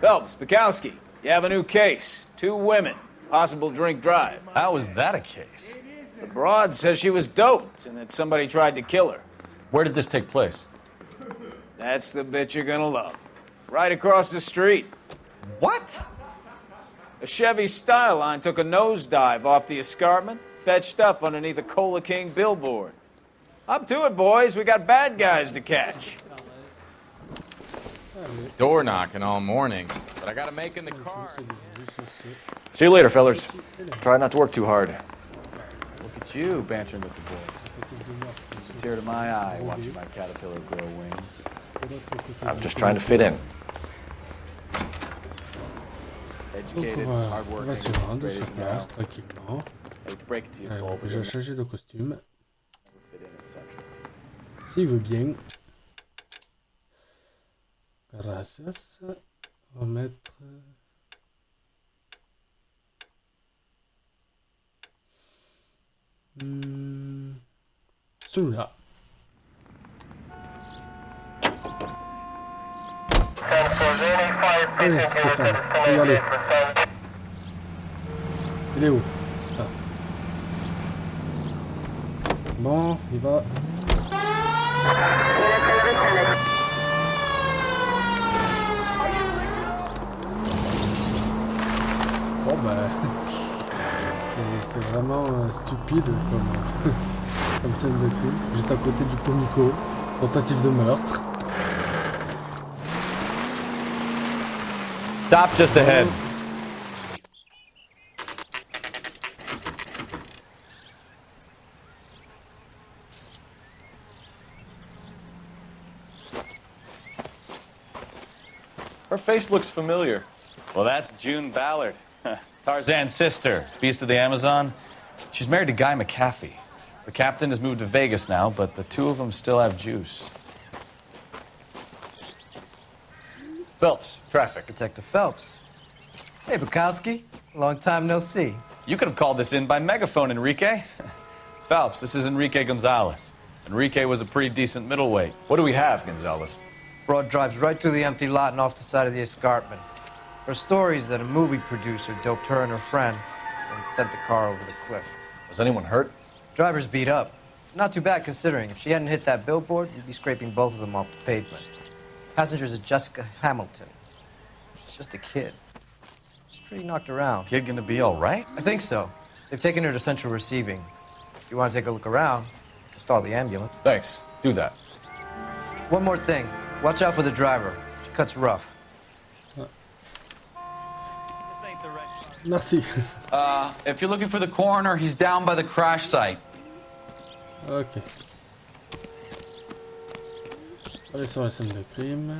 Phelps, Bukowski, you have a new case. 2 women, possible drink drive. How is that a case? The broad says she was doped and that somebody tried to kill her. Where did this take place? That's the bit you're gonna love. Right across the street. What? A Chevy Styline took a nosedive off the escarpment, fetched up underneath a Cola King billboard. Up to it, boys. We got bad guys to catch. Door knocking all morning, but I gotta make in the car. See you later, fellers. Try not to work too hard. Look at you bantering with the boys. It's a tear to my eye watching my caterpillar grow wings. I'm just trying to fit in. Educated, On hardworking, va se rendre straight sur as an place arrow. tranquillement. I hate to break it to you, Allez, on Cole, peut but déjà you'll changer de costume. never fit in at Central. S'il veut bien. Gracias. On va mettre. Celui-là. Allez, Stéphane, faut y aller. Il est où? Ah. Bon, il va. Bon bah, c'est vraiment stupide comme, comme scène de crime, juste à côté du comico, tentative de meurtre. Stop just ahead. Her face looks familiar. Well, that's June Ballard, Tarzan's sister, beast of the Amazon. She's married to Guy McAfee. The captain has moved to Vegas now, but the two of them still have juice. Phelps, traffic. Detective Phelps. Hey, Bukowski. Long time no see. You could have called this in by megaphone, Enrique. Phelps, this is Enrique Gonzalez. Enrique was a pretty decent middleweight. What do we have, Gonzalez? Broad drives right through the empty lot and off the side of the escarpment. Her story is that a movie producer doped her and her friend and sent the car over the cliff. Was anyone hurt? Driver's beat up. Not too bad considering. If she hadn't hit that billboard, you'd be scraping both of them off the pavement. Passenger's a Jessica Hamilton. She's just a kid. She's pretty knocked around. Kid gonna be all right? I think so. They've taken her to central receiving. If you want to take a look around, you can stall the ambulance. Thanks. Do that. One more thing. Watch out for the driver. She cuts rough. Merci. If you're looking for the coroner, he's down by the crash site. Ok. Allez sur la scène de crime.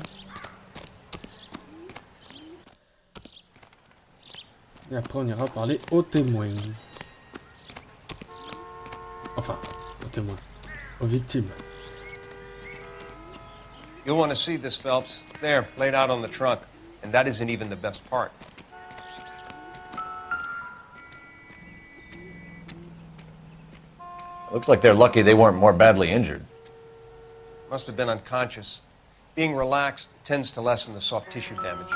Et après on ira parler aux témoins. Enfin, aux témoins. Aux victimes. You'll want to see this, Phelps. There, laid out on the trunk. And that isn't even the best part. Looks like they're lucky they weren't more badly injured. Must have been unconscious. Being relaxed tends to lessen the soft tissue damage.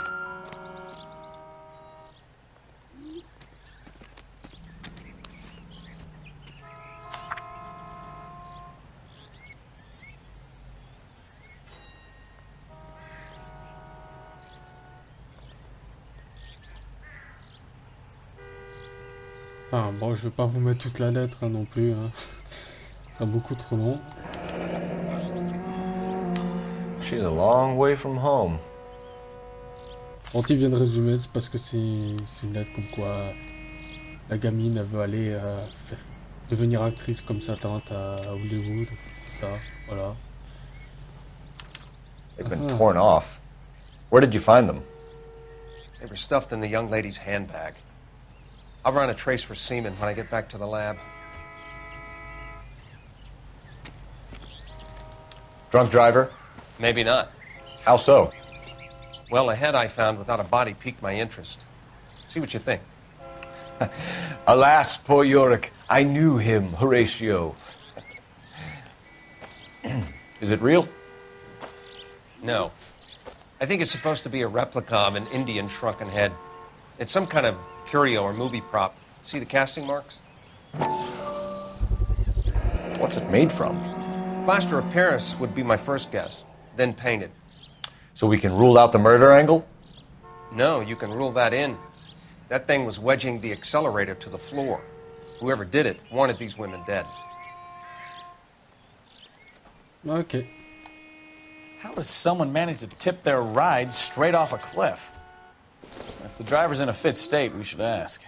Enfin bon, je vais pas vous mettre toute la lettre hein, non plus. Hein. Ce sera beaucoup trop long. She's a long way from home. Quand il vient de résumer, c'est parce que c'est une lettre comme quoi la gamine elle veut aller devenir actrice comme sa tante à Hollywood, tout ça, voilà. They've been torn off. Where did you find them? They were stuffed in the young lady's handbag. I'll run a trace for semen when I get back to the lab. Drunk driver? Maybe not. How so? Well, a head I found without a body piqued my interest. See what you think. Alas, poor Yorick. I knew him, Horatio. Is it real? No. I think it's supposed to be a replica of an Indian shrunken head. It's some kind of curio or movie prop. See the casting marks? What's it made from? Plaster of Paris would be my first guess, then painted. So we can rule out the murder angle? No, you can rule that in. That thing was wedging the accelerator to the floor. Whoever did it wanted these women dead. Ok. How does someone manage to tip their ride straight off a cliff? If the driver's in a fit state, we should ask.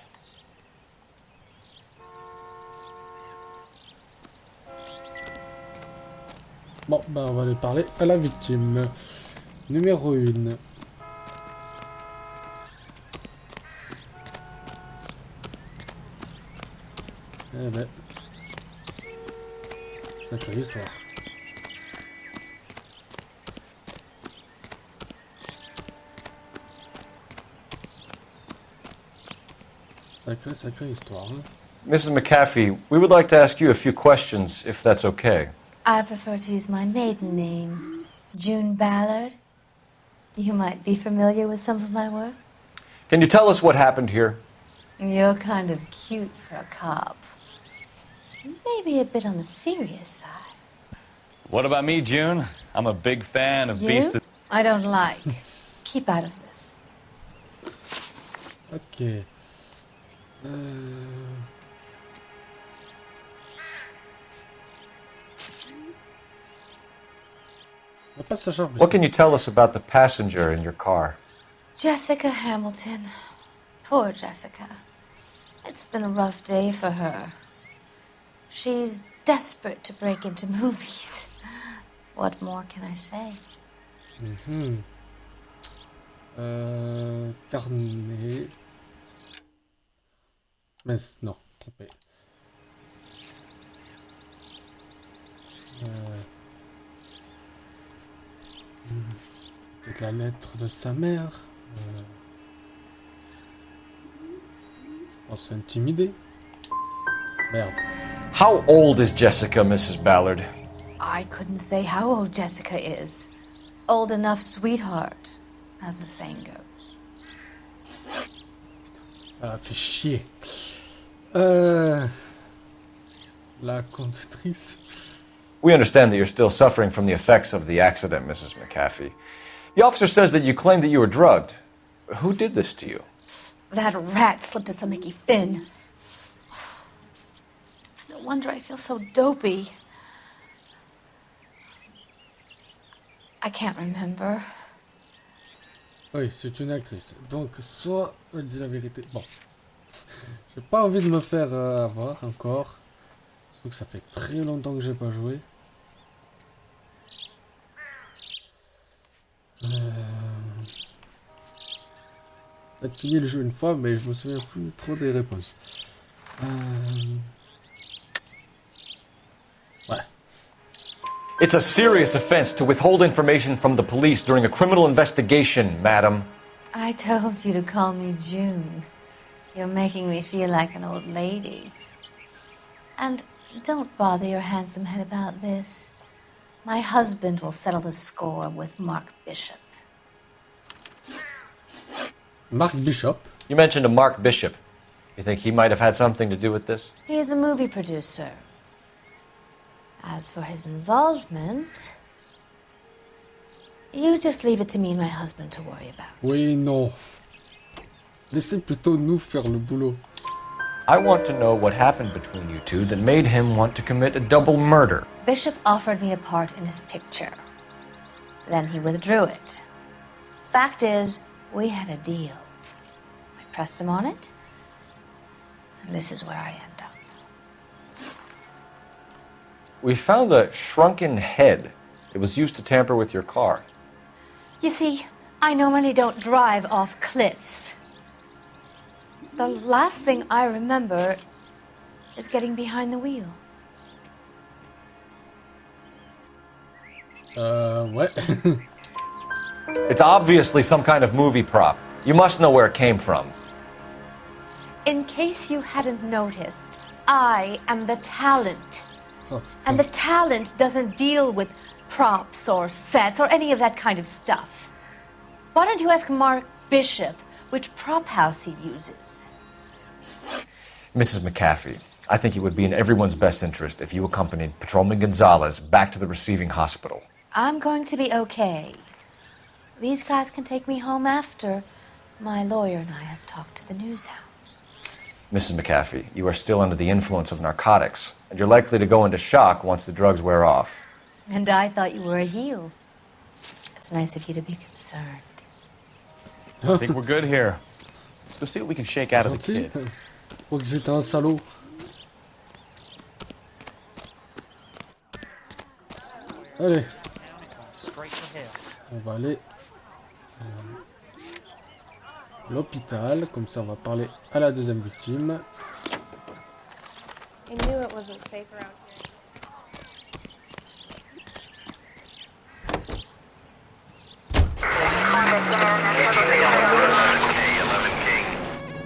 Bon, ben on va aller parler à la victime. Numéro 1. Eh ben. Sacrée histoire. Sacrée histoire, hein. Mrs. McAfee, we would like to ask you a few questions, if that's okay. I prefer to use my maiden name, June Ballard. You might be familiar with some of my work. Can you tell us what happened here? You're kind of cute for a cop. Maybe a bit on the serious side. What about me, June? I'm a big fan of Beast You? of... I don't like. Keep out of this. Ok. On va pas s'acharner. What can you tell us about the passenger in your car? Jessica Hamilton. Poor Jessica. It's been a rough day for her. She's desperate to break into movies. What more can I say? Carnet. Mais non, trompé. Peut-être la lettre de sa mère. Je pense intimider. Merde. How old is Jessica, Mrs. Ballard? I couldn't say how old Jessica is. Old enough, sweetheart, as the saying goes. Ah, fait chier. La conductrice. We understand that you're still suffering from the effects of the accident, Mrs. McAfee. The officer says that you claimed that you were drugged. Who did this to you? That rat slipped us some Mickey Finn. It's no wonder I feel so dopey. I can't remember. Oui, c'est une actrice. Donc, soit elle dit la vérité. Bon. J'ai pas envie de me faire avoir encore. Surtout que ça fait très longtemps que j'ai pas joué. J'ai fini le jeu une fois, mais je me souviens plus trop des réponses. Ouais. It's a serious offense to withhold information from the police during a criminal investigation, madam. I told you to call me June. You're making me feel like an old lady. And don't bother your handsome head about this. My husband will settle the score with Mark Bishop. Mark Bishop. You mentioned a Mark Bishop. You think he might have had something to do with this? He is a movie producer. As for his involvement, you just leave it to me and my husband to worry about. Oui, non. Laissez plutôt nous faire le boulot. I want to know what happened between you two that made him want to commit a double murder. Bishop offered me a part in his picture. Then he withdrew it. Fact is, we had a deal. I pressed him on it, and this is where I end up. We found a shrunken head. It was used to tamper with your car. You see, I normally don't drive off cliffs. The last thing I remember is getting behind the wheel. Ouais. It's obviously some kind of movie prop. You must know where it came from. In case you hadn't noticed, I am the talent. Oh, And the talent doesn't deal with props or sets or any of that kind of stuff. Why don't you ask Mark Bishop which prop house he uses? Mrs. McAfee, I think it would be in everyone's best interest if you accompanied Patrolman Gonzalez back to the receiving hospital. I'm going to be okay. These guys can take me home after. My lawyer and I have talked to the news hounds. Mrs. McAfee, you are still under the influence of narcotics, and you're likely to go into shock once the drugs wear off. And I thought you were a heel. It's nice of you to be concerned. I think we're good here. Let's go see what we can shake out of the Gentil. kid. Je crois que j'étais un salaud. Allez. On va aller à l'hôpital, comme ça on va parler à la deuxième victime. I knew it wasn't safe around here.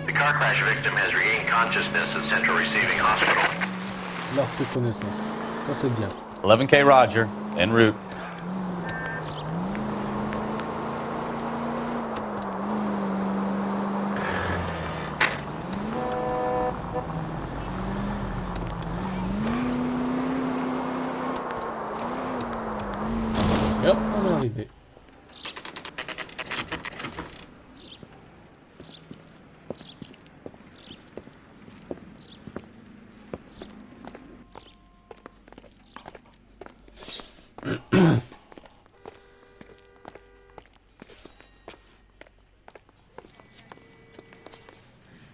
The car crash victim has regained consciousness at Central Receiving Hospital. Leur reconnaissance. Ça c'est bien. 11K Roger, en route. Et hop, on est arrivé.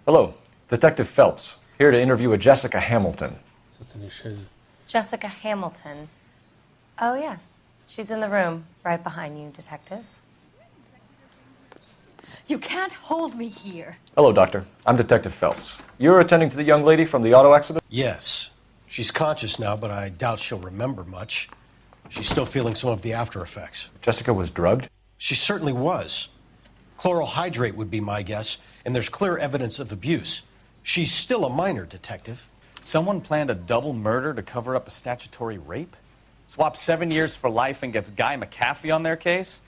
Hello, Detective Phelps, here to interview a Jessica Hamilton. Ça tenait chaise. Jessica Hamilton. Oh, yes. She's in the room, right behind you, Detective. You can't hold me here. Hello, Doctor. I'm Detective Phelps. You're attending to the young lady from the auto accident? Yes. She's conscious now, but I doubt she'll remember much. She's still feeling some of the after effects. Jessica was drugged? She certainly was. Chloral hydrate would be my guess, and there's clear evidence of abuse. She's still a minor, Detective. Someone planned a double murder to cover up a statutory rape? Swap 7 years for life and gets Guy McAfee on their case?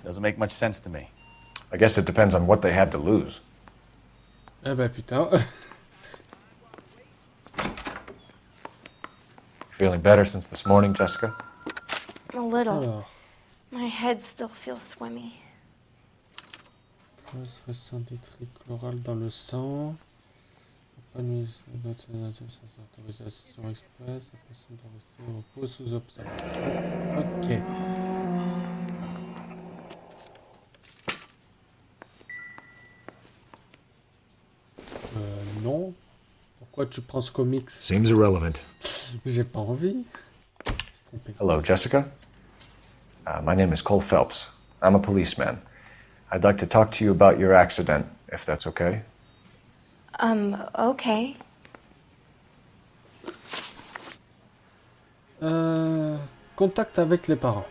Doesn't make much sense to me. I guess it depends on what they had to lose. Eh ben putain. Feeling better since this morning, Jessica? A little. Alors, My head still feels swimmy. cause récente trichloral dans le sang. Pas de mise sans autorisation express. La personne doit rester au repos sous observation. Ok. Non. Pourquoi tu prends ce comics? Seems irrelevant. J'ai pas envie. Je me suis trompé. Hello, Jessica. My name is Cole Phelps. I'm a policeman. I'd like to talk to you about your accident, if that's okay. Okay. Contact avec les parents.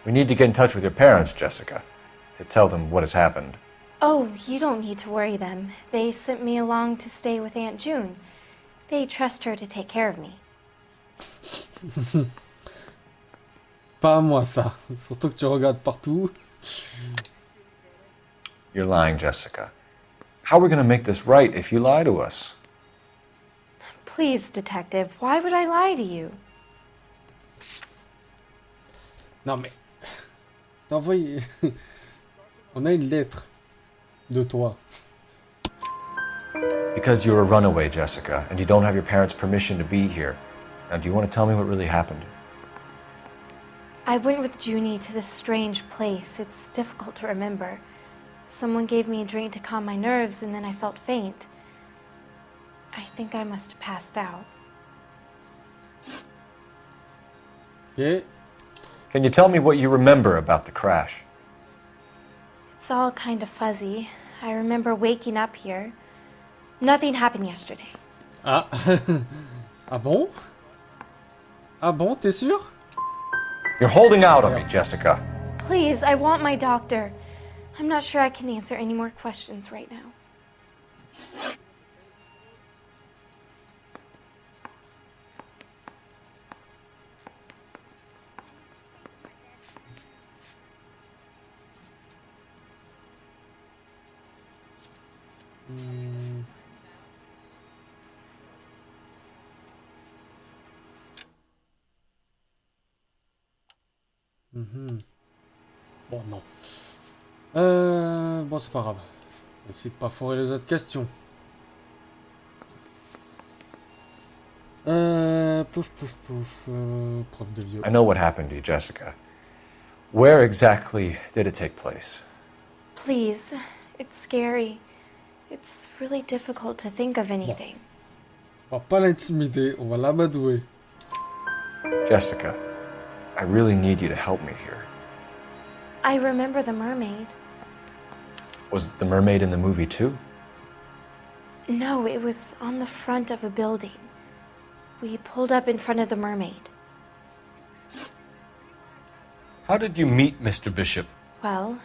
We need to get in touch with your parents, Jessica, to tell them what has happened. Oh, you don't need to worry them. They sent me along to stay with Aunt June. They trust her to take care of me. Pas à moi ça. Surtout que tu regardes partout. You're lying, Jessica. How are we going to make this right if you lie to us? Please, Detective, why would I lie to you? Non mais... T'envoies... On a une lettre de toi. Because you're a runaway, Jessica, and you don't have your parents' permission to be here. Now, do you want to tell me what really happened? I went with Junie to this strange place. It's difficult to remember. Someone gave me a drink to calm my nerves, and then I felt faint. I think I must have passed out. Ok. Can you tell me what you remember about the crash? It's all kind of fuzzy. I remember waking up here. Nothing happened yesterday. Ah. Ah bon? Ah bon, t'es sûr? You're holding out on me, Jessica. Please, I want my doctor. I'm not sure I can answer any more questions right now. Bon, non. Bon, c'est pas grave. Essayez de pas foirer les autres questions. Pouf, pouf, pouf. Prof de vieux. I know what happened to you, Jessica. Where exactly did it take place? Please, it's scary. It's really difficult to think of anything. On va pas l'intimider, on va l'amadouer. Jessica, I really need you to help me here. I remember the mermaid. Was the mermaid in the movie too? No, it was on the front of a building. We pulled up in front of the mermaid. How did you meet Mr. Bishop? Well,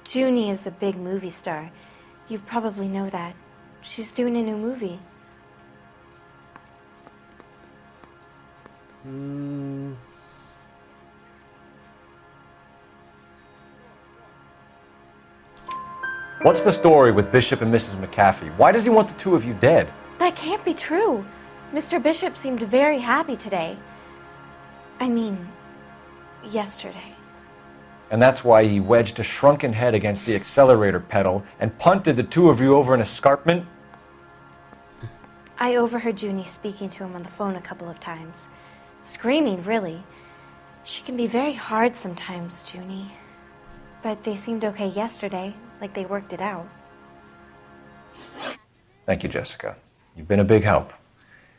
Junie is a big movie star. You probably know that. She's doing a new movie. What's the story with Bishop and Mrs. McAfee? Why does he want the two of you dead? That can't be true. Mr. Bishop seemed very happy today. I mean, yesterday. And that's why he wedged a shrunken head against the accelerator pedal and punted the two of you over an escarpment? I overheard Junie speaking to him on the phone a couple of times. Screaming, really. She can be very hard sometimes, Junie. But they seemed okay yesterday, like they worked it out. Thank you, Jessica. You've been a big help.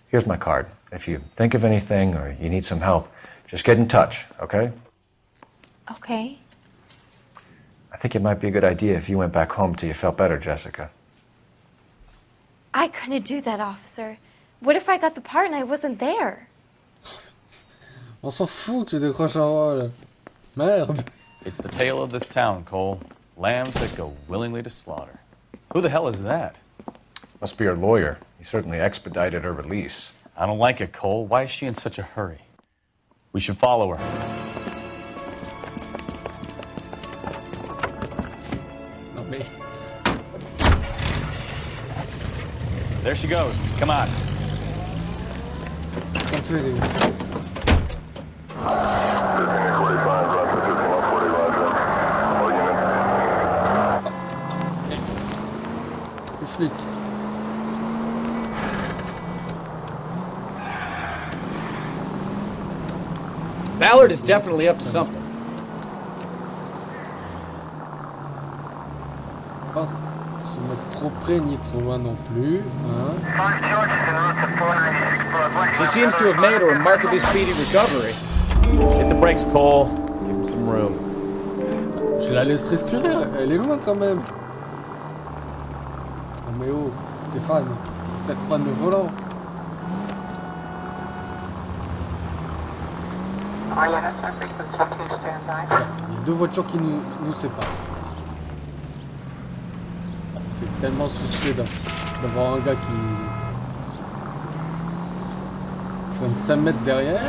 Here's my card. If you think of anything or you need some help, just get in touch, okay? Okay. I think it might be a good idea if you went back home till you felt better, Jessica. I couldn't do that, officer. What if I got the part and I wasn't there? On s'en fout que tu décroches un rôle. Merde. It's the tale of this town, Cole. Lambs that go willingly to slaughter. Who the hell is that? Must be her lawyer. He certainly expedited her release. I don't like it, Cole. Why is she in such a hurry? We should follow her. Non mais... There she goes. Come on. T'en fais, les gars. Flic. Ballard is definitely up to something. Pas se mettre trop près ni trop loin non plus. Hein. She seems to have made a remarkably speedy recovery. Hit the brakes, Cole. Give him some room. Je la laisse respirer, elle est loin quand même. Non mais oh, Stéphane, peut-être prendre le volant. Il y a deux voitures qui nous séparent. C'est tellement suspect d'avoir un gars qui freine 5 mètres derrière.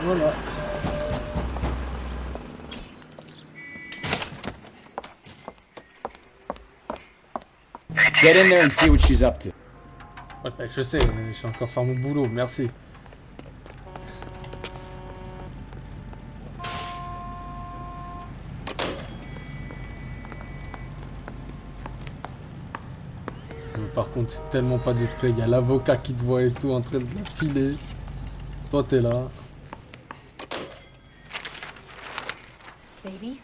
Voilà. Get in there and see what she's up to. Ouais, bah, je sais, je suis encore faire mon boulot, merci. Mais par contre, c'est tellement pas discret, il y a l'avocat qui te voit et tout en train de la filer. Toi, t'es là. Baby?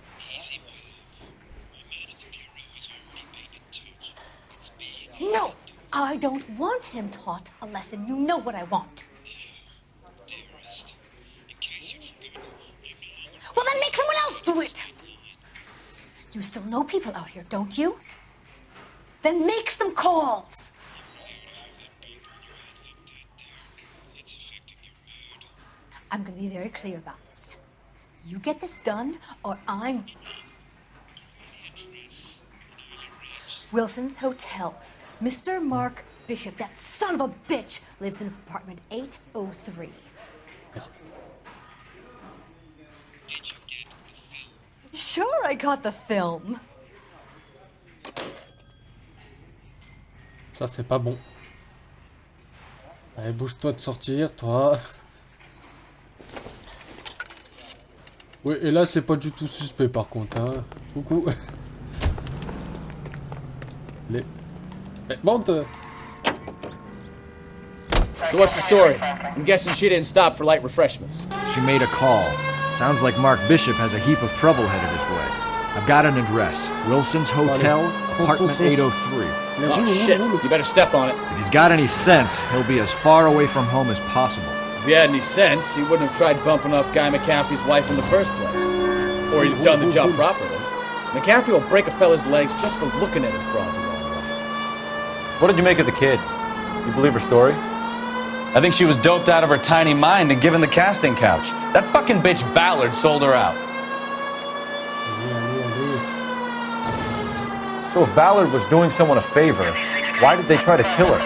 No! I don't want him taught a lesson. You know what I want. Well, then make someone else do it! You still know people out here, don't you? Then make some calls! I'm gonna be very clear about this. You get this done, or I'm... Wilson's Hotel. Mr. Mark Bishop, that son of a bitch, lives in apartment 803. Sure, I got the film. Ça, c'est pas bon. Allez, bouge-toi de sortir, toi. Oui, et là, c'est pas du tout suspect, par contre. Hein. Coucou. Les... Eh, monte. So what's the story? I'm guessing she didn't stop for light refreshments. She made a call. Sounds like Mark Bishop has a heap of trouble headed his way. I've got an address. Wilson's Hotel, apartment 803. Oh shit, you better step on it. If he's got any sense, he'll be as far away from home as possible. If he had any sense, he wouldn't have tried bumping off Guy McCaffrey's wife in the first place. Or he'd have done the job properly. McCaffrey will break a fella's legs just for looking at his broad the wrong way. What did you make of the kid? You believe her story? I think she was doped out of her tiny mind and given the casting couch. That fucking bitch Ballard sold her out. So if Ballard was doing someone a favor, why did they try to kill her?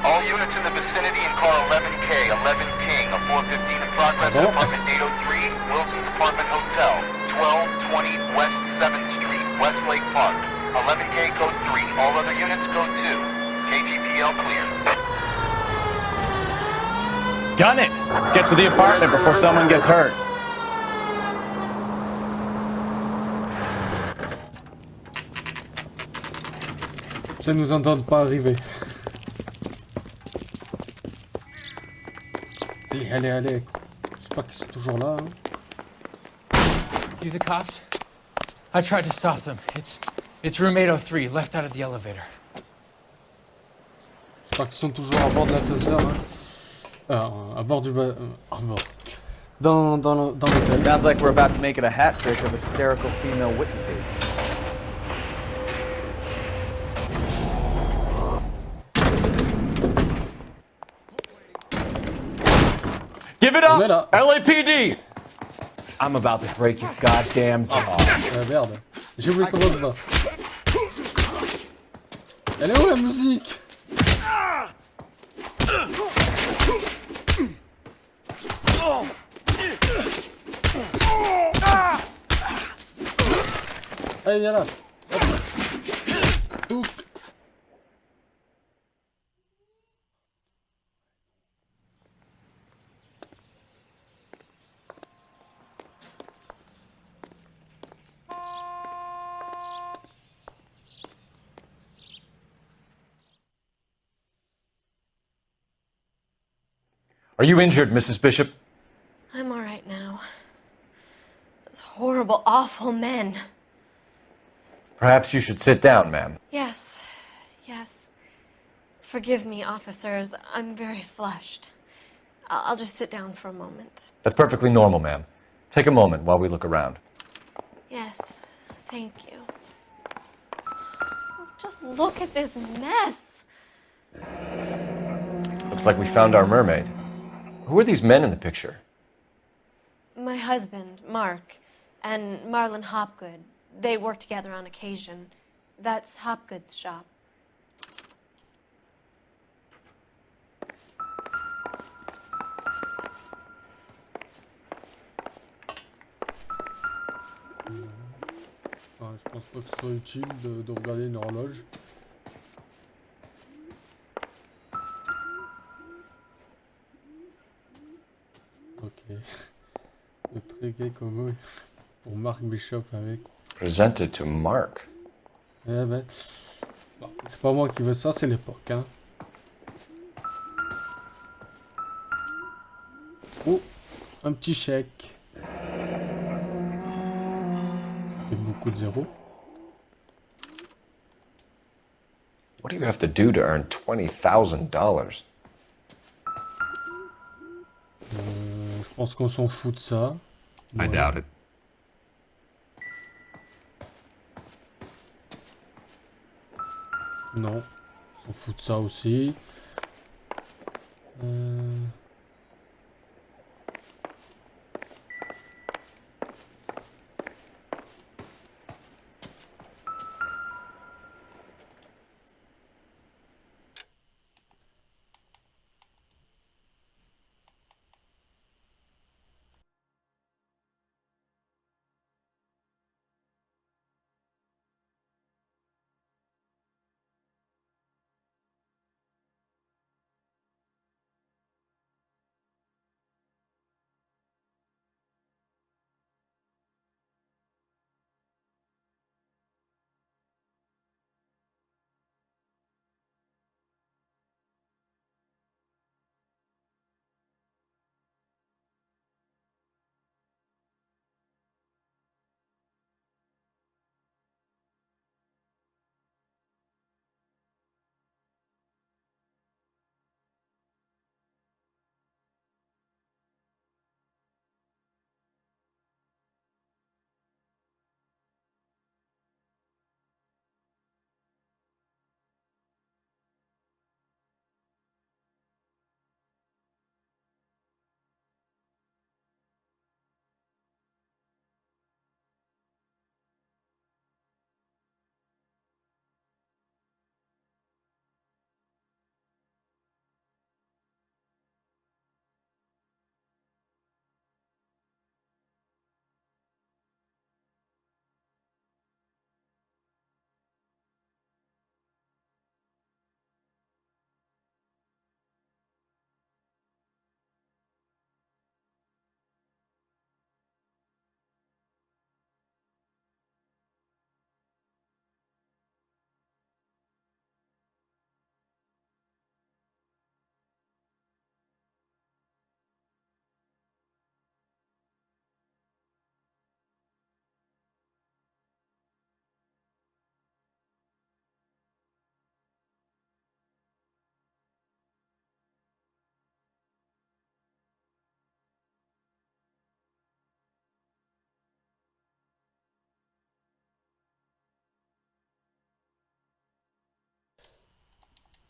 All units in the vicinity in car 11K, 11 King, a 415 in progress at apartment 803, Wilson's Apartment Hotel, 1220 West 7th Street, Westlake Park. 11K code 3, all other units code 2. KGPL clear. Gun it! Let's get to the apartment before someone gets hurt. Ça nous entend pas arriver. Allez, allez, allez. J'espère qu'ils sont toujours là. Hein. You the cops? I tried to stop them. It's room 803, left out of the elevator. J'espère qu'ils sont toujours à bord de l'ascenseur. Hein. À bord du... à bord. Dans l'hôtel. Sounds like we're about to make it a hat trick of hysterical female witnesses. Give it up, LAPD! I'm about to break your goddamn jaw. Merde. J'ai oublié comment ça va. Elle est où la musique? Allez, viens là. Tout. Are you injured, Mrs. Bishop? I'm all right now. Those horrible, awful men. Perhaps you should sit down, ma'am. Yes, yes. Forgive me, officers. I'm very flushed. I'll just sit down for a moment. That's perfectly normal, ma'am. Take a moment while we look around. Yes, thank you. Just look at this mess. Looks like we found our mermaid. Who are these men in the picture? My husband, Mark, and Marlon Hopgood. They work together on occasion. That's Hopgood's shop. Je pense pas que ce soit utile de regarder une horloge. Ok. Le très comme pour Mark Bishop avec. Presented to Mark. Eh ben. Bon, c'est pas moi qui veux ça, c'est l'époque, hein. Oh, un petit chèque. Ça fait beaucoup de zéros. What do you have to do to earn $20,000? Je pense qu'on s'en fout de ça. I doubt it. Non, on s'en fout de ça aussi.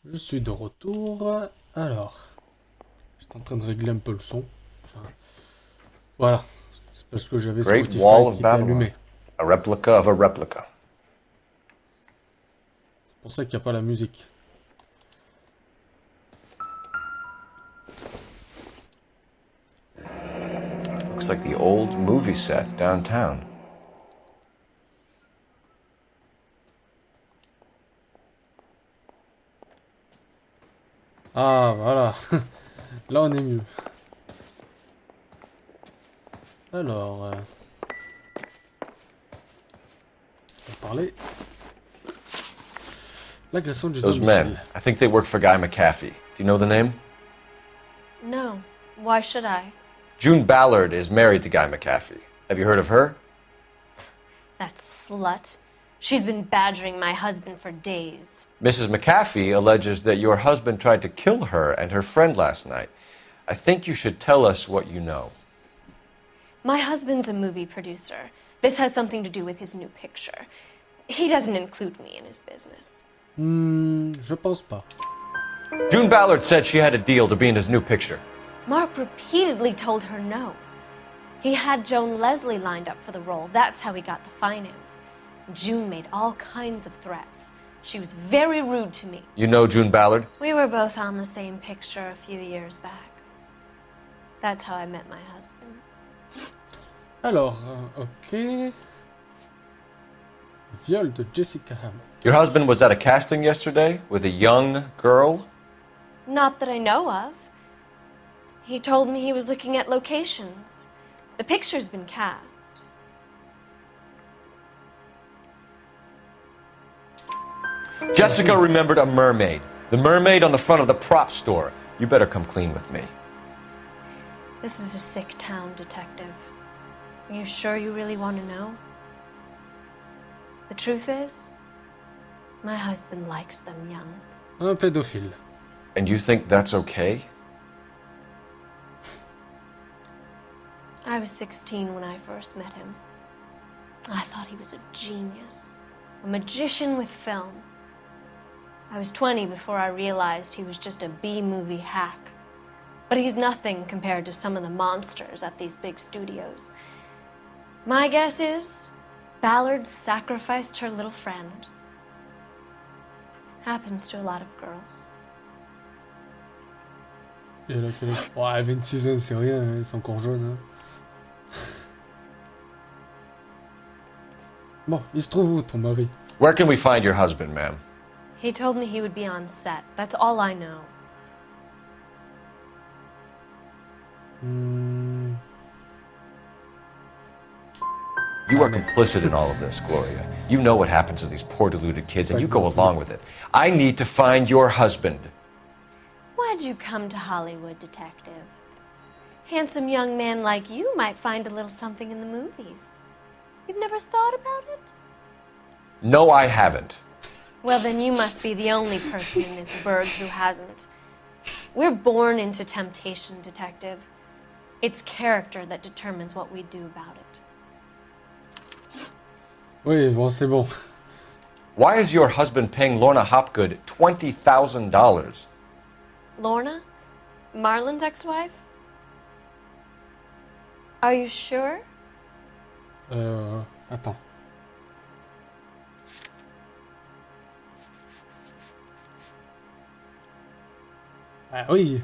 Je suis de retour. Alors, j'étais en train de régler un peu le son. Enfin, voilà. C'est parce que j'avais Great Spotify Wall of qui était Babylon. allumé. A replica of a replica. C'est pour ça qu'il n'y a pas la musique. Looks like the old movie set downtown. Ah, voilà. Là, on est mieux. Alors, on va parler. L'agression du Those domicile. men, I think they work for Guy McAfee. Do you know the name? No. Why should I? June Ballard is married to Guy McAfee. Have you heard of her? That slut. She's been badgering my husband for days. Mrs. McAfee alleges that your husband tried to kill her and her friend last night. I think you should tell us what you know. My husband's a movie producer. This has something to do with his new picture. He doesn't include me in his business. Je pense pas. June Ballard said she had a deal to be in his new picture. Mark repeatedly told her no. He had Joan Leslie lined up for the role. That's how he got the finance. June made all kinds of threats. She was very rude to me. You know June Ballard? We were both on the same picture a few years back. That's how I met my husband. Alors, ok. Viol de Jessica Hammer. Your husband was at a casting yesterday with a young girl? Not that I know of. He told me he was looking at locations. The picture's been cast. Jessica remembered a mermaid. The mermaid on the front of the prop store. You better come clean with me. This is a sick town, Detective. Are you sure you really want to know? The truth is, my husband likes them young. Un pédophile. And you think that's okay? I was 16 when I first met him. I thought he was a genius, a magician with film. I was 20 before I realized he was just a B-movie hack. But he's nothing compared to some of the monsters at these big studios. My guess is Ballard sacrificed her little friend. Happens to a lot of girls. Et elle a quel âge? Ouais, 26 ans, c'est rien, hein, ils sont encore jeunes. Hein. Bon, il se trouve où ton mari? Where can we find your husband, ma'am? He told me he would be on set. That's all I know. You are complicit in all of this, Gloria. You know what happens to these poor deluded kids, and you go along with it. I need to find your husband. Why'd you come to Hollywood, Detective? Handsome young man like you might find a little something in the movies. You've never thought about it? No, I haven't. Well, then you must be the only person in this burg who hasn't. We're born into temptation, Detective. It's character that determines what we do about it. Oui, bon, c'est bon. Why is your husband paying Lorna Hopgood $20,000? Lorna? Marlon's ex-wife? Are you sure? Attends. Ah oui.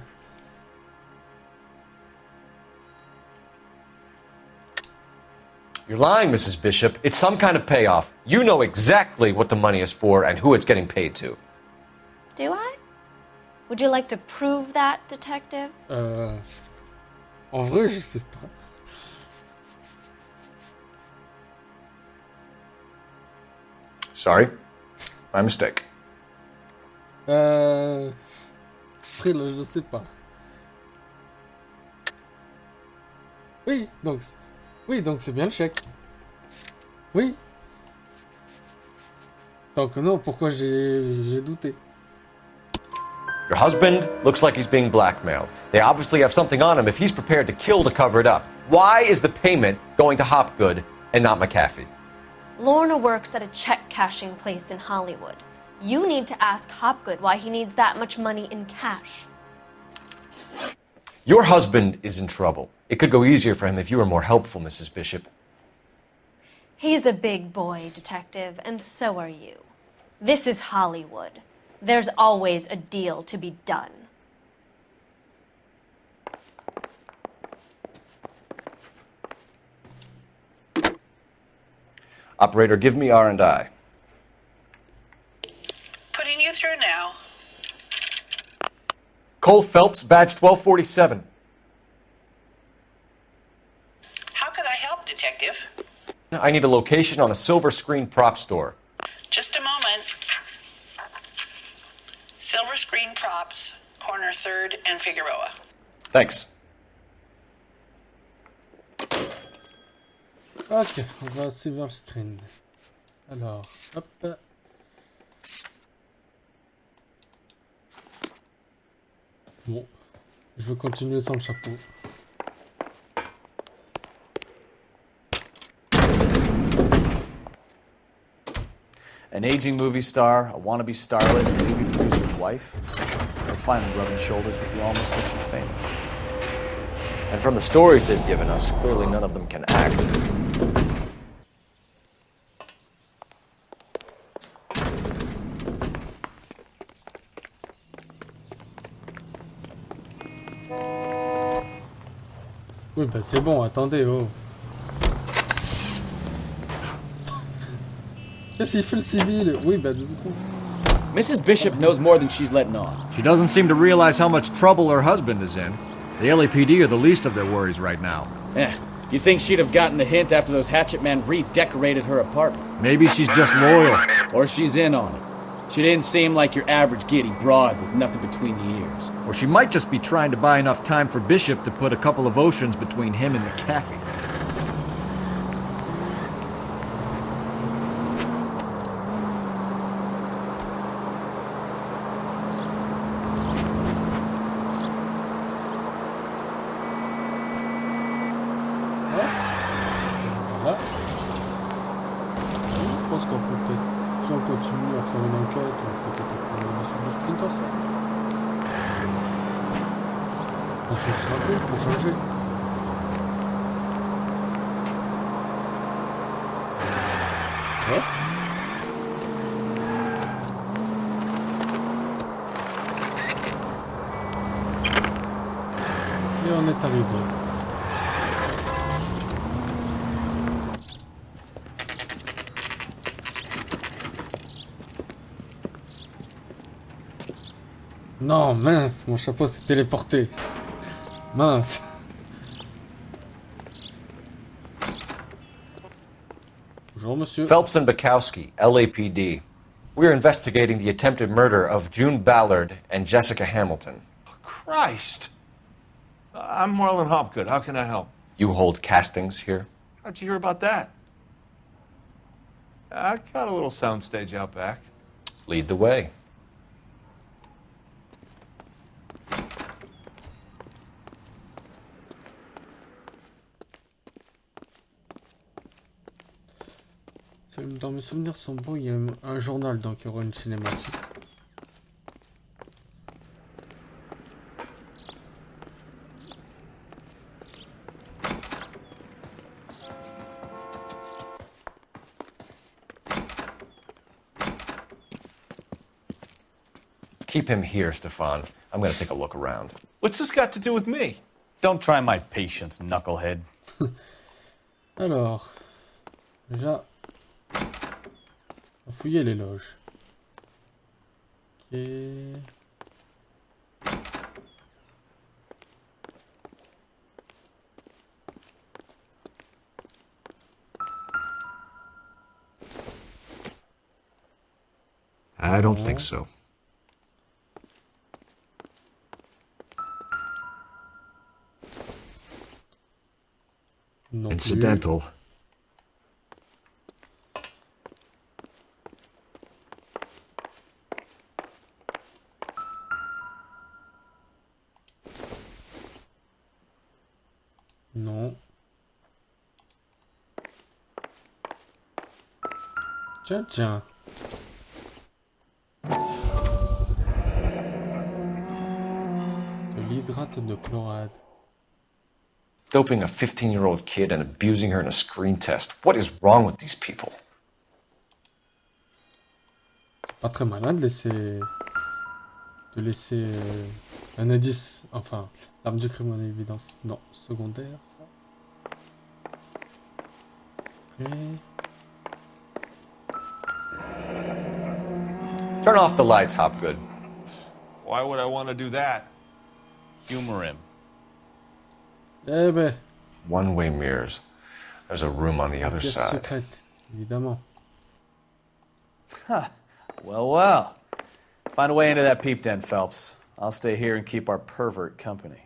You're lying, Mrs. Bishop. It's some kind of payoff. You know exactly what the money is for and who it's getting paid to. Do I? Would you like to prove that, Detective? En vrai, je sais pas. Sorry. My mistake. Après, là, je sais pas. Oui, donc c'est bien le chèque. Oui. Donc non, pourquoi j'ai douté? Your husband looks like he's being blackmailed. They obviously have something on him if he's prepared to kill to cover it up. Why is the payment going to Hopgood and not McAfee? Lorna works at a check-cashing place in Hollywood. You need to ask Hopgood why he needs that much money in cash. Your husband is in trouble. It could go easier for him if you were more helpful, Mrs. Bishop. He's a big boy, Detective, and so are you. This is Hollywood. There's always a deal to be done. Operator, give me R&I. Putting you through now. Cole Phelps, badge 1247. How could I help, Detective? I need a location on a silver screen prop store. Just a moment. Silver Screen Props, corner 3rd and Figueroa. Thanks. Ok, on va à Silver Screen. Alors, hop. Bon, je veux continuer sans le chapeau. An aging movie star, a wannabe starlet, and movie producer's wife. They're finally rubbing shoulders with the almost rich and famous. And from the stories they've given us, clearly none of them can act. Oui, bah c'est bon, attendez, oh. Qu'est-ce qu'il fait le civil? Oui, bah 2 secondes. Mrs. Bishop knows more than she's letting on. She doesn't seem to realize how much trouble her husband is in. The LAPD are the least of their worries right now. You'd think she'd have gotten the hint after those hatchet men redecorated her apartment. Maybe she's just loyal. Or she's in on it. She didn't seem like your average giddy broad with nothing between the ears. Or she might just be trying to buy enough time for Bishop to put a couple of oceans between him and McAfee. Voilà. Je pense qu'on peut peut-être, si on continue à faire une enquête, on peut peut-être prendre une mission de sprint ensemble. Je pense que ce sera cool pour changer. Ouais. Et on est arrivé. Non, mince, mon chapeau s'est téléporté. Mince. Bonjour, monsieur. Phelps and Bukowski, LAPD. We're investigating the attempted murder of June Ballard and Jessica Hamilton. Christ! I'm Marlon Hopgood. How can I help? You hold castings here? How'd you hear about that? I got a little soundstage out back. Lead the way. Dans mes souvenirs sont bons, il y a un journal, donc il y aura une cinématique. Keep him here, Stefan. I'm gonna take a look around. What's this got to do with me? Don't try my patience, knucklehead. Alors, déjà, on va fouiller les loges. Ok. I don't think so. Non Incidental. Non. Tiens, tiens. l'hydrate de chlorade. Doping a 15-year-old kid and abusing her in a screen test. What is wrong with these people? C'est pas très malin de laisser... un indice, enfin, l'arme du crime en évidence. Non, secondaire, ça. Et... Turn off the lights, Hopgood. Why would I want to do that? Humor him. Eh ben, One-way mirrors. There's a room on the other pièce side. secrète, évidemment. Huh. Well. Find a way into that peep den, Phelps. I'll stay here and keep our pervert company.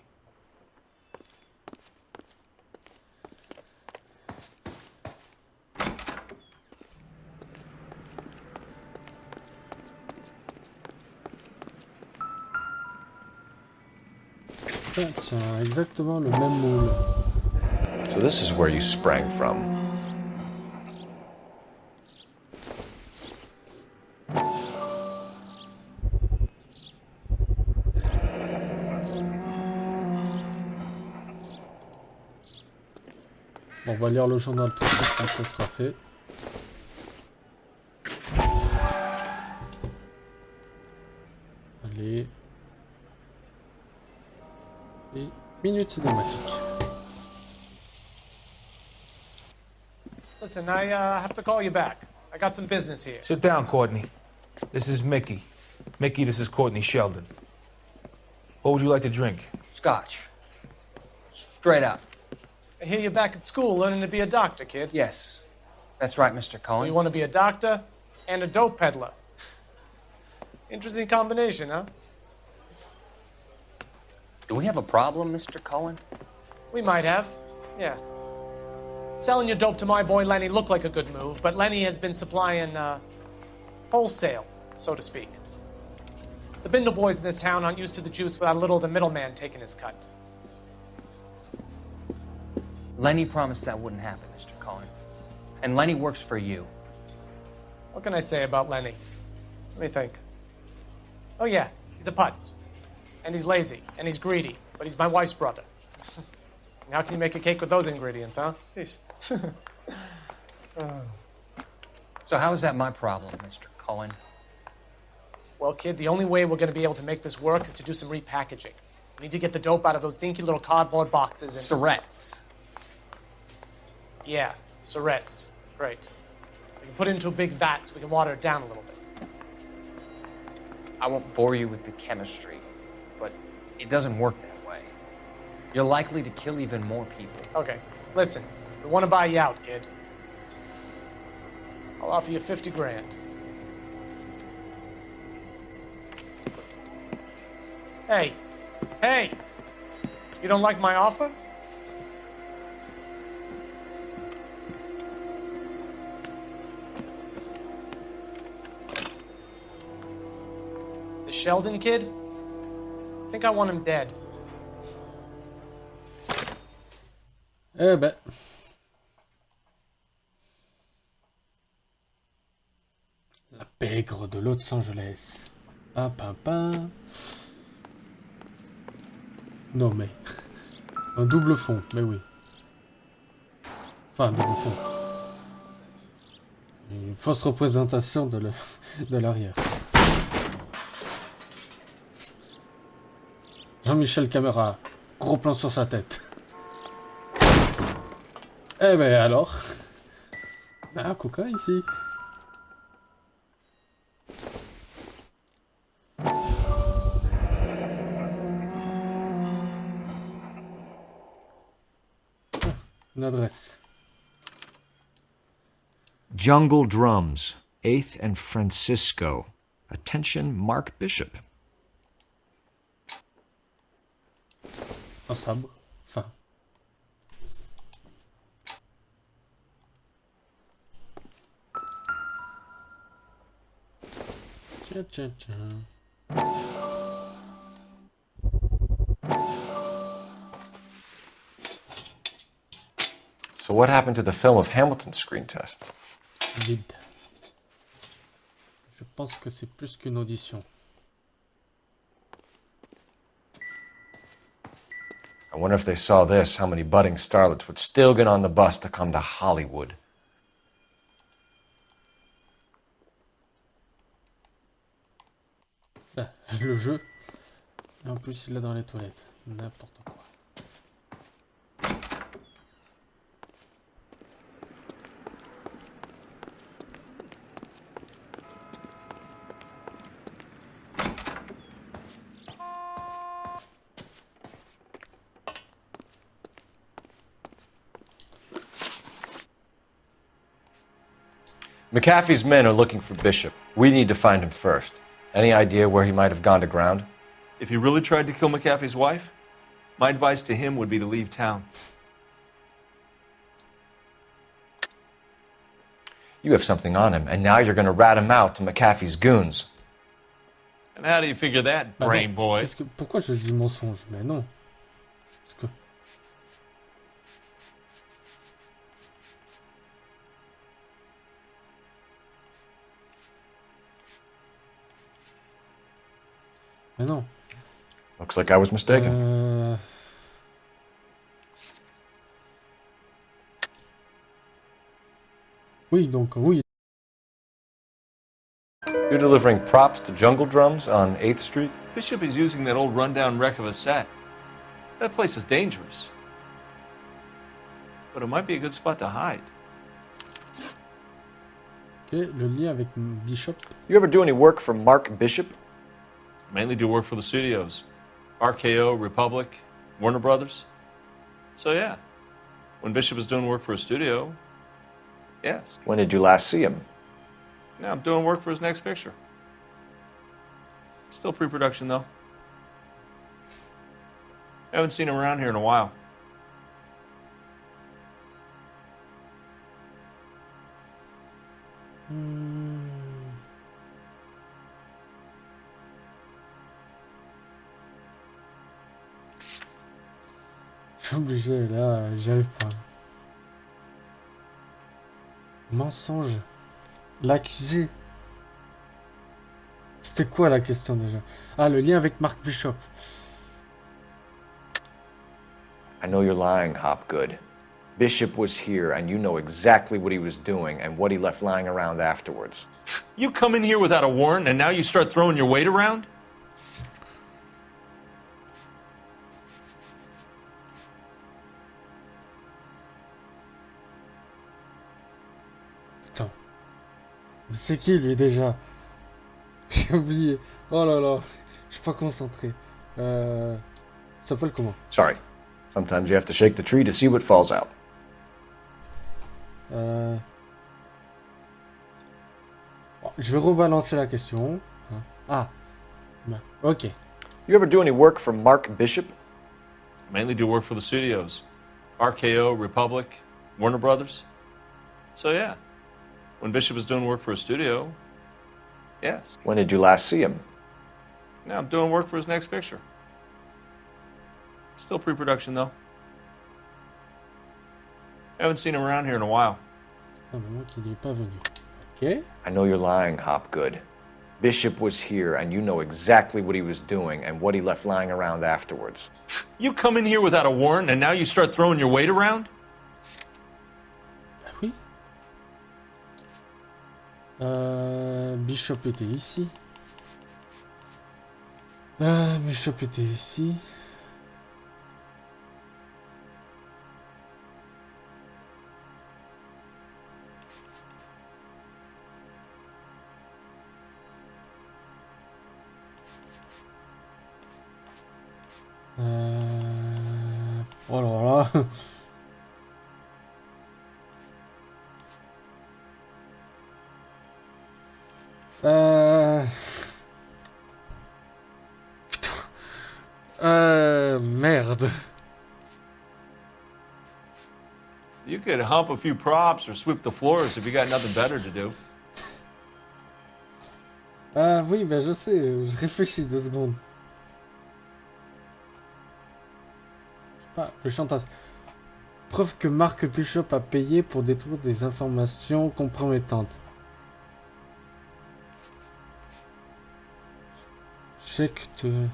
Tiens, exactement le même moule. So this is where you sprang from. On va lire le journal tout de suite quand ça sera fait. Allez. Et minute cinématique. Listen, I have to call you back. I got some business here. Sit down, Courtney. This is Mickey. Mickey, this is Courtney Sheldon. What would you like to drink? Scotch. Straight up. I hear you're back at school learning to be a doctor, kid. Yes. That's right, Mr. Cohen. So you want to be a doctor and a dope peddler. Interesting combination, huh? Do we have a problem, Mr. Cohen? We might have, yeah. Selling your dope to my boy Lenny looked like a good move, but Lenny has been supplying, wholesale, so to speak. The Bindle boys in this town aren't used to the juice without a little of the middleman taking his cut. Lenny promised that wouldn't happen, Mr. Cohen. And Lenny works for you. What can I say about Lenny? Let me think. Oh yeah, he's a putz. And he's lazy, and he's greedy, but he's my wife's brother. And how can you make a cake with those ingredients, huh? Jeez. So how is that my problem, Mr. Cohen? Well, kid, the only way we're going to be able to make this work is to do some repackaging. We need to get the dope out of those dinky little cardboard boxes and... Surrettes. Yeah, Surrettes. Great. We can put it into a big vat so we can water it down a little bit. I won't bore you with the chemistry, but it doesn't work that way. You're likely to kill even more people. Okay, listen. We want to buy you out, kid. I'll offer you 50 grand. Hey, hey! You don't like my offer? The Sheldon kid? I think I want him dead. Eh ben. La pègre de Los Angeles. Pam pam pam. Non mais. Un double fond, mais oui. Enfin, un double fond. Une fausse représentation de l'arrière. Jean-Michel Caméra, gros plan sur sa tête. Eh ben alors, un coquin ici. Une adresse. Jungle Drums, 8th and Francisco. Attention, Mark Bishop. Un sabre. Enfin. Tiens, tiens, tiens. So what happened to the film of Hamilton's screen test? Vide. Je pense que c'est plus qu'une audition. I wonder if they saw this, how many budding starlets would still get on the bus to come to Hollywood. Ah, le jeu. Et en plus, il est dans les toilettes. N'importe quoi. McAfee's men are looking for Bishop. We need to find him first. Any idea where he might have gone to ground? If he really tried to kill McAfee's wife, my advice to him would be to leave town. You have something on him, and now you're going to rat him out to McAfee's goons. And how do you figure that, brain boy? Parce que, pourquoi je dis mensonge? Mais non. Parce que... Mais non. Looks like I was mistaken. Oui, donc oui. You're delivering props to Jungle Drums on 8th Street? Bishop is using that old rundown wreck of a set. That place is dangerous. But it might be a good spot to hide. Ok, le lien avec Bishop. You ever do any work for Mark Bishop? Mainly do work for the studios. RKO, Republic, Warner Brothers. So yeah, when Bishop was doing work for a studio, yes. When did you last see him? Now I'm doing work for his next picture. Still pre-production though. Haven't seen him around here in a while. Je suis obligé, là, j'y arrive pas. Mensonge. L'accusé. C'était quoi la question déjà? Ah, le lien avec Mark Bishop. I know you're lying, Hopgood. Bishop was here, and you know exactly what he was doing and what he left lying around afterwards. You come in here without a warrant, and now you start throwing your weight around? Attends. Mais c'est qui lui déjà? J'ai oublié. Oh là là. Je suis pas concentré. Ça s'appelle comment? Sorry. Sometimes you have to shake the tree to see what falls out. Bon, je vais rebalancer la question. Ah. Ok. You ever do any work for Mark Bishop? Mainly do work for the studios. RKO, Republic, Warner Brothers. So yeah, when Bishop was doing work for a studio, yes. When did you last see him? Now I'm doing work for his next picture. Still pre-production though. Haven't seen him around here in a while. Ah, moment qu'il n'est pas venu. Ok. I know you're lying, Hopgood. Bishop was here, and you know exactly what he was doing and what he left lying around afterwards. You come in here without a warrant, and now you start throwing your weight around? Bah oui. Bishop était ici. Bishop était ici. Oh là là. Putain. Merde. You could hump a few props or sweep the floors if you got nothing better to do. Ah oui, ben je sais, je réfléchis 2 secondes. Le chantage. Preuve que Mark Bishop a payé pour détruire des informations compromettantes. Chèque de...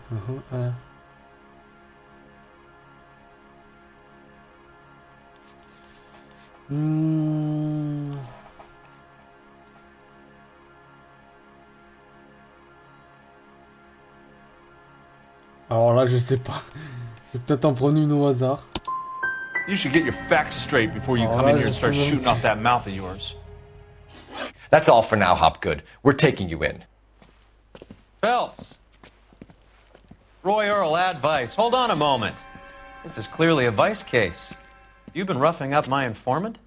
Alors là, je sais pas. Je vais peut-être en prendre une au hasard. You should get your facts straight before you come in here and start shooting off that mouth of yours. That's all for now, Hopgood. We're taking you in. Phelps. Roy Earl, advice. Hold on a moment. This is clearly a vice case. You've been roughing up my informant?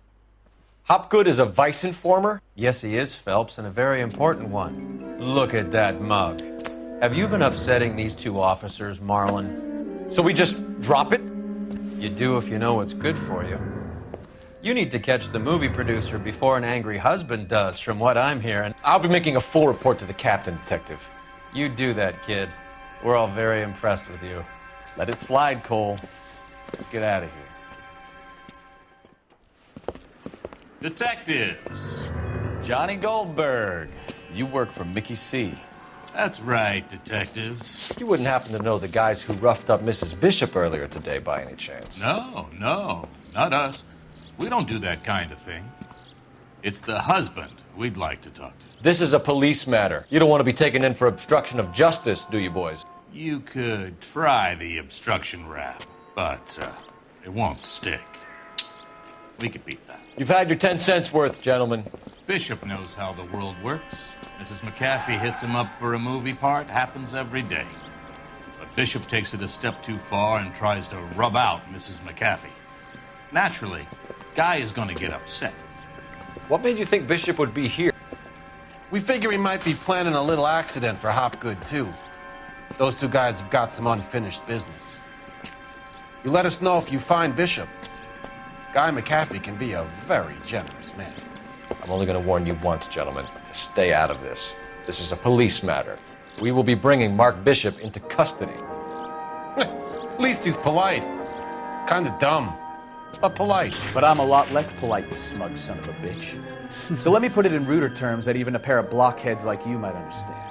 Hopgood is a vice informer? Yes, he is, Phelps, and a very important one. Look at that mug. Have you been upsetting these two officers, Marlon? So we just drop it? You do if you know what's good for you. You need to catch the movie producer before an angry husband does, from what I'm hearing. I'll be making a full report to the captain, Detective. You do that, kid. We're all very impressed with you. Let it slide, Cole. Let's get out of here. Detectives. Johnny Goldberg. You work for Mickey C. That's right, detectives. You wouldn't happen to know the guys who roughed up Mrs. Bishop earlier today by any chance? No, not us. We don't do that kind of thing. It's the husband we'd like to talk to. This is a police matter. You don't want to be taken in for obstruction of justice, do you, boys? You could try the obstruction rap, but it won't stick. We could beat that. You've had your 10 cents worth, gentlemen. Bishop knows how the world works. Mrs. McAfee hits him up for a movie part. Happens every day. But Bishop takes it a step too far and tries to rub out Mrs. McAfee. Naturally, Guy is going to get upset. What made you think Bishop would be here? We figure he might be planning a little accident for Hopgood, too. Those two guys have got some unfinished business. You let us know if you find Bishop. Guy McAfee can be a very generous man. I'm only going to warn you once, gentlemen. To stay out of this. This is a police matter. We will be bringing Mark Bishop into custody. At least he's polite. Kinda dumb, but polite. But I'm a lot less polite, you smug son of a bitch. So let me put it in ruder terms that even a pair of blockheads like you might understand.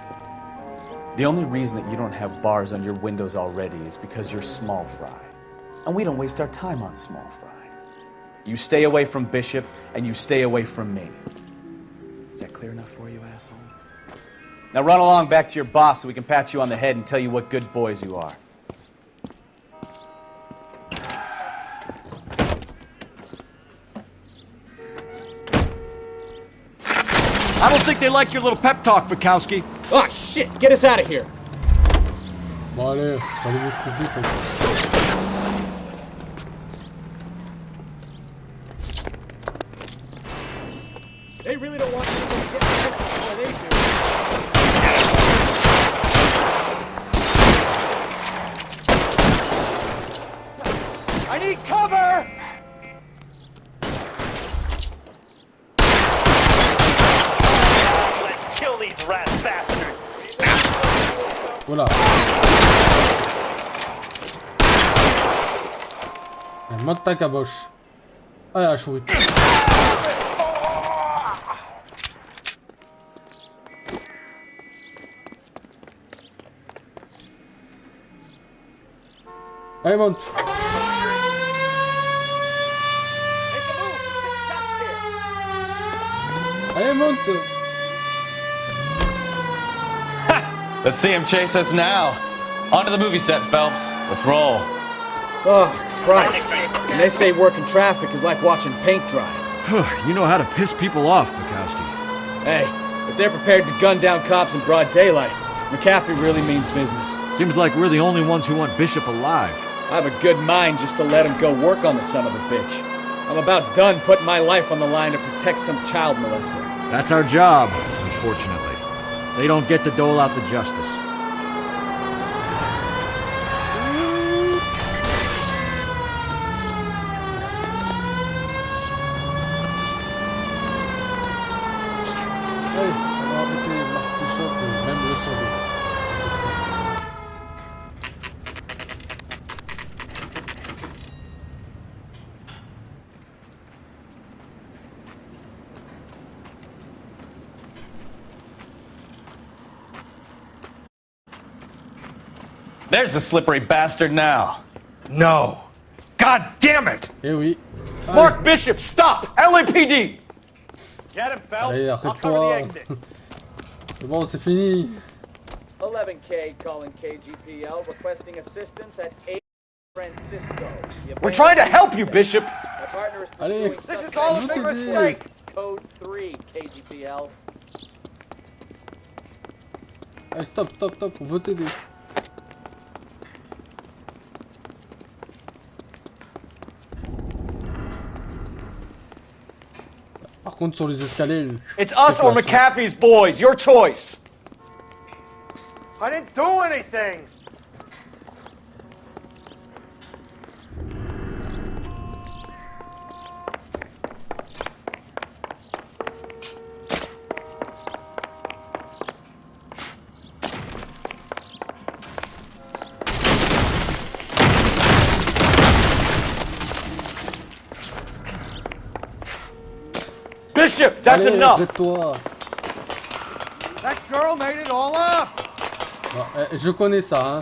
The only reason that you don't have bars on your windows already is because you're small fry. And we don't waste our time on small fry. You stay away from Bishop, and you stay away from me. Is that clear enough for you, asshole? Now run along back to your boss so we can pat you on the head and tell you what good boys you are. I don't think they like your little pep talk, Bukowski. Oh, shit! Get us out of here! Bon allez, allez très vite. They really don't want you to get before they do. I need cover! Let's kill these rat bastards! Voilà. Monte ta caboche. Allez, la chourite. Allez, monte. Allez, monte. Let's see him chase us now. Onto the movie set, Phelps. Let's roll. Oh, Christ. And they say working traffic is like watching paint dry. You know how to piss people off, Bukowski. Hey, if they're prepared to gun down cops in broad daylight, McAfee really means business. Seems like we're the only ones who want Bishop alive. I have a good mind just to let him go work on the son of a bitch. I'm about done putting my life on the line to protect some child molester. That's our job, unfortunately. They don't get to dole out the justice. Allez, on va arrêter Marc Bishop et même le sauver. There's the slippery bastard now. No. God damn it! Eh oui. Mark Bishop, stop! LAPD! Get him, Phelps. Allez, I'll cover the arrête-toi. exit. C'est bon, c'est fini. 11K calling KGPL requesting assistance at 8 Francisco. We're trying to help you, Bishop. My partner is Allez, pursuing this is all a suspect big mistake. Code 3 KGPL. Allez, stop, on veut t'aider. Par contre, sur les escaliers... It's us or McAfee's boys. Your choice. I didn't do anything! Bishop, that's Allez, enough. jette-toi. That girl made it all up! Bon, je connais ça, hein.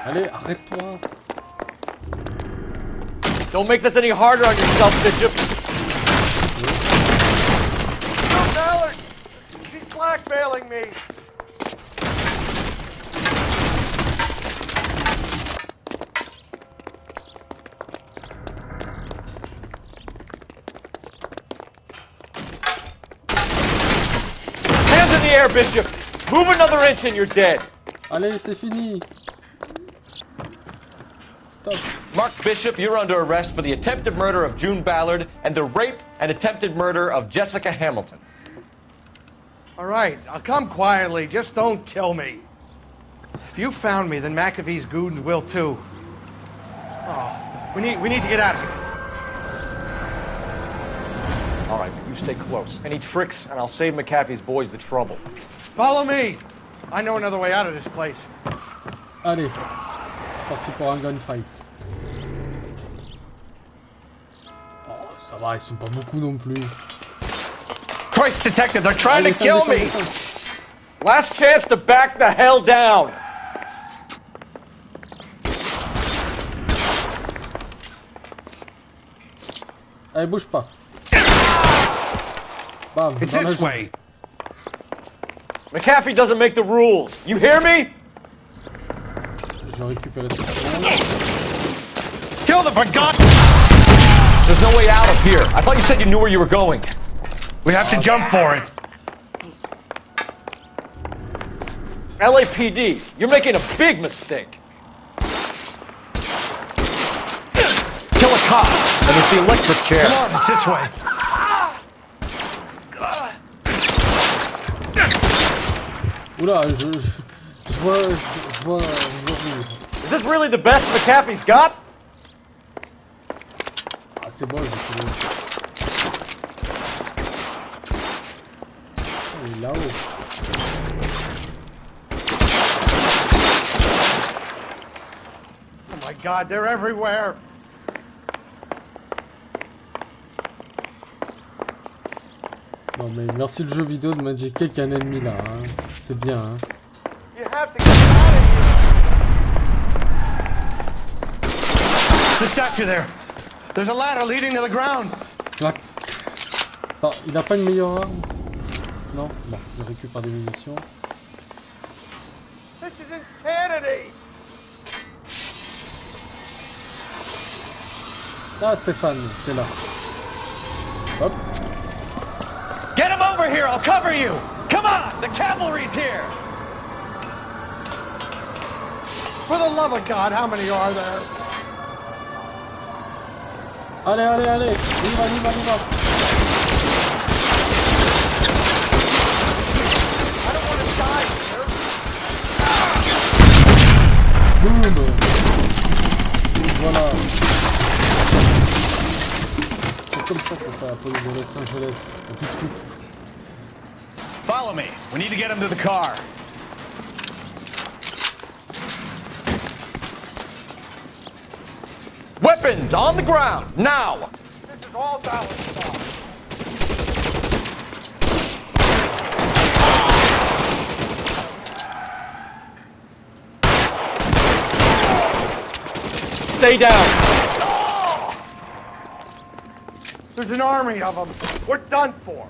Allez, arrête-toi. Don't make this any harder on yourself, Bishop. No, Ballard! She's blackmailing me! Hands in the air, Bishop. Move another inch and you're dead. Allez, c'est fini. Stop. Mark Bishop, you're under arrest for the attempted murder of June Ballard and the rape and attempted murder of Jessica Hamilton. All right, I'll come quietly. Just don't kill me. If you found me, then McAfee's goons will too. Oh, we need to get out of here. All right, but you stay close. Any tricks, and I'll save McAfee's boys the trouble. Follow me. I know another way out of this place. Allez, c'est parti pour un gunfight. Oh, ça va, ils sont pas beaucoup non plus. Christ, detective, they're trying to kill me! Last chance to back the hell down. Allez, bouge pas. Bam, It's dans la this joue. way. McAfee doesn't make the rules. You hear me? Je vais récupérer ce point. Kill the forgotten! There's no way out of here. I thought you said you knew where you were going. We have to jump for it. LAPD, you're making a big mistake. Kill a cop, and there's the electric chair. Come on, it's this way. Oula, je vois où. Is this really the best McAfee's got? Ah, c'est bon, j'ai trouvé. Oh, il est là-haut. Oh my God, they're everywhere. Non mais merci le jeu vidéo de m'indiquer qu'il y a un ennemi là, hein. C'est bien, hein. You have to get out of here. The statue there. There's a ladder leading to the ground. Clac. Attends, il a pas une meilleure arme? Non? Bon, je récupère des munitions. This is insanity. Ah, Stéphane, t'es là. Hop. Get him over here, I'll cover you! Come on, the cavalry's here! For the love of God, how many are there? Allez, allez, allez! On y va, on y va, on y va! I don't want to die here. Boum! Voilà! C'est comme ça qu'on fait la police de Los Angeles. Un petit truc. Follow me. We need to get him to the car. Weapons on the ground, now! This is all Dallas stuff. Stay down. There's an army of them. We're done for.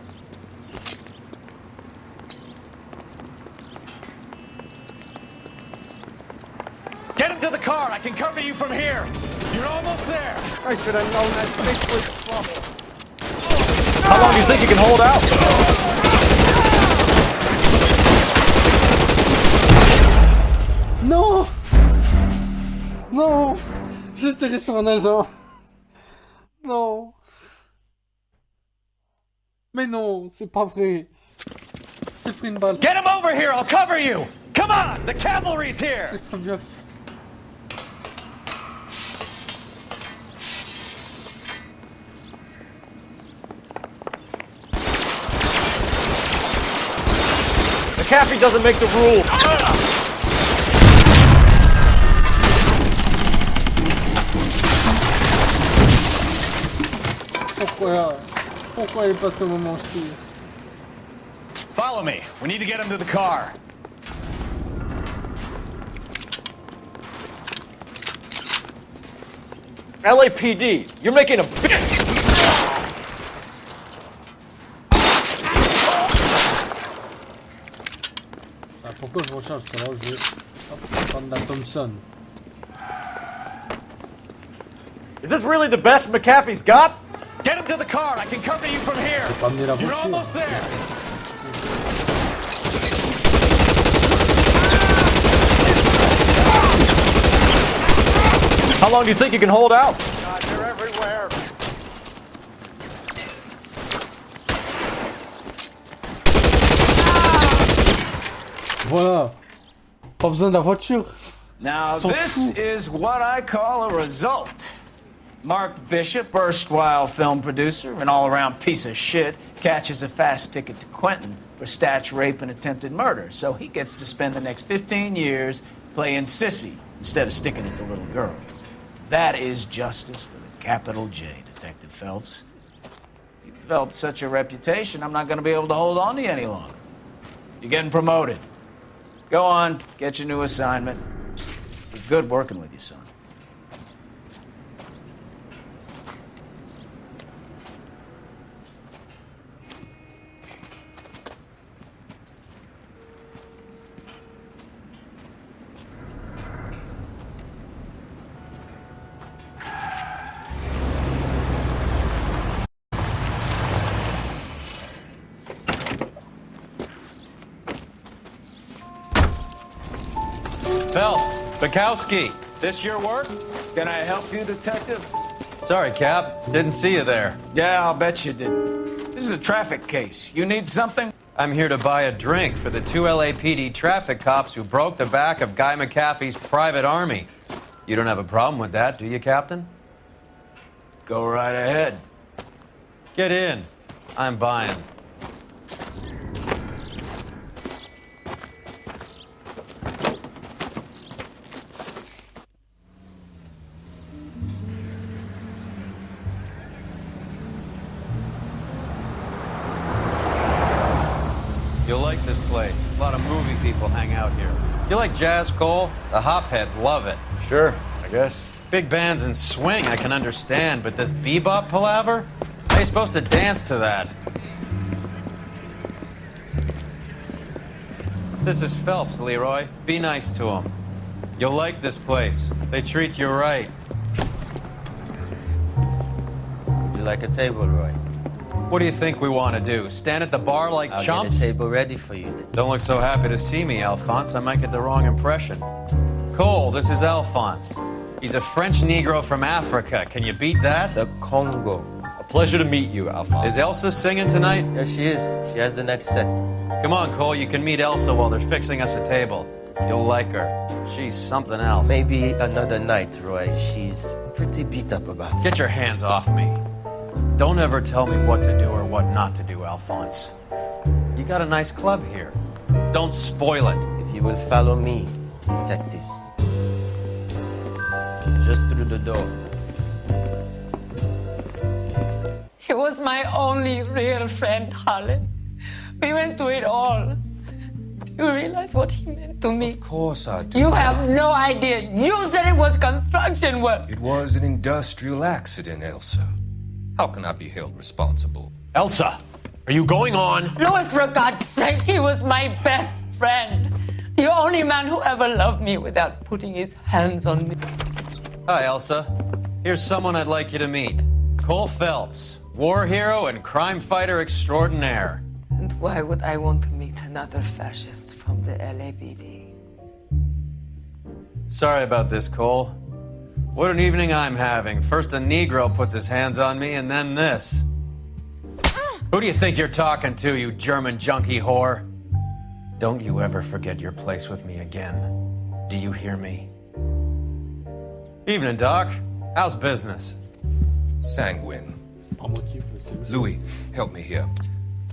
Get him to the car. I can cover you from here. You're almost there. I should have known that bitch was trouble. How long do you think you can hold out? Non! Non! J'ai tiré sur un agent. Non. Mais non, c'est pas vrai. C'est pris une balle. Get him over here. I'll cover you. Come on. The cavalry's here. J'ai pas bien. McAfee doesn't make the rules. Pourquoi il est passé au moment où je tire? Follow me. We need to get him to the car. LAPD, you're making a bitch. Pourquoi je recharge quand là je vais prendre la Thompson? Is this really the best McAfee's got? Get him to the car. I can cover you from here. J'ai pas amené la You're voiture. almost there. How long do you think you can hold out? God, they're everywhere. Voilà. Pas besoin de la voiture. Now, S'en this fout. is what I call a result. Mark Bishop, erstwhile film producer and all-around piece of shit, catches a fast ticket to Quentin for statch rape and attempted murder, so he gets to spend the next 15 years playing sissy instead of sticking it to little girls. That is justice with a capital J, Detective Phelps. You've developed such a reputation, I'm not going to be able to hold on to you any longer. You're getting promoted. Go on, get your new assignment. It was good working with you, son. Phelps, Bukowski, this your work? Can I help you, Detective? Sorry, Cap. Didn't see you there. Yeah, I'll bet you didn't. This is a traffic case. You need something? I'm here to buy a drink for the 2 LAPD traffic cops who broke the back of Guy McAfee's private army. You don't have a problem with that, do you, Captain? Go right ahead. Get in. I'm buying. You'll like this place. A lot of movie people hang out here. You like jazz, Cole? The hopheads love it. Sure, I guess. Big bands and swing, I can understand, but this bebop palaver? How are you supposed to dance to that? This is Phelps, Leroy. Be nice to him. You'll like this place. They treat you right. Would you like a table, Roy? What do you think we want to do? Stand at the bar like I'll chumps? get a table ready for you. Don't look so happy to see me, Alphonse. I might get the wrong impression. Cole, this is Alphonse. He's a French Negro from Africa. Can you beat that? The Congo. A pleasure to meet you, Alphonse. Is Elsa singing tonight? Yes, she is. She has the next set. Come on, Cole. You can meet Elsa while they're fixing us a table. You'll like her. She's something else. Maybe another night, Roy. She's pretty beat up about it. Get your hands off me. Don't ever tell me what to do or what not to do, Alphonse. You got a nice club here. Don't spoil it. If you will follow me, detectives. Just through the door. He was my only real friend, Harlan. We went through it all. Do you realize what he meant to me? Of course I do. You have no idea. You said it was construction work. It was an industrial accident, Elsa. How can I be held responsible? Elsa, are you going on? Louis, for God's sake, he was my best friend. The only man who ever loved me without putting his hands on me. Hi, Elsa. Here's someone I'd like you to meet. Cole Phelps, war hero and crime fighter extraordinaire. And why would I want to meet another fascist from the LAPD? Sorry about this, Cole. What an evening I'm having. First a Negro puts his hands on me, and then this. Who do you think you're talking to, you German junkie whore? Don't you ever forget your place with me again. Do you hear me? Evening, Doc. How's business? Sanguine. Louis, help me here.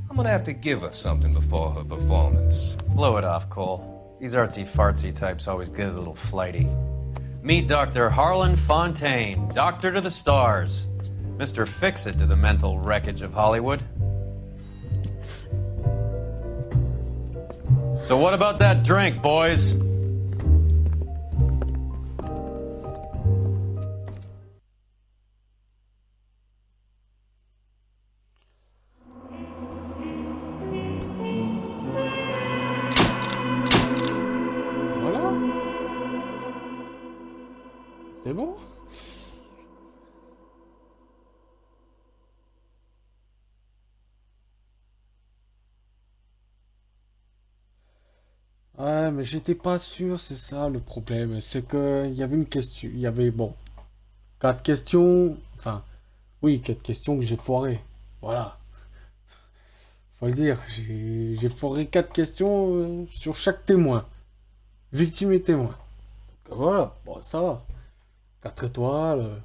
I'm gonna have to give her something before her performance. Blow it off, Cole. These artsy-fartsy types always get a little flighty. Meet Dr. Harlan Fontaine, doctor to the stars. Mr. Fix-It to the mental wreckage of Hollywood. So what about that drink, boys? Voilà. C'est bon? Ouais, mais j'étais pas sûr, c'est ça le problème. C'est que il y avait une question, il y avait, bon, 4 questions, enfin, oui, 4 questions que j'ai foirées. Voilà. Faut le dire, j'ai foiré 4 questions sur chaque témoin. Victime et témoin. Donc, voilà, bon, ça va. 4 étoiles.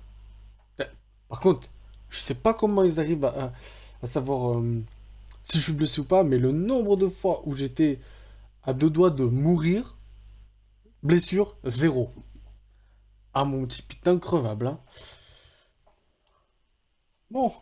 Par contre, je sais pas comment ils arrivent à savoir si je suis blessé ou pas, mais le nombre de fois où j'étais à 2 doigts de mourir, blessure 0. Ah mon petit putain crevable, hein. Bon.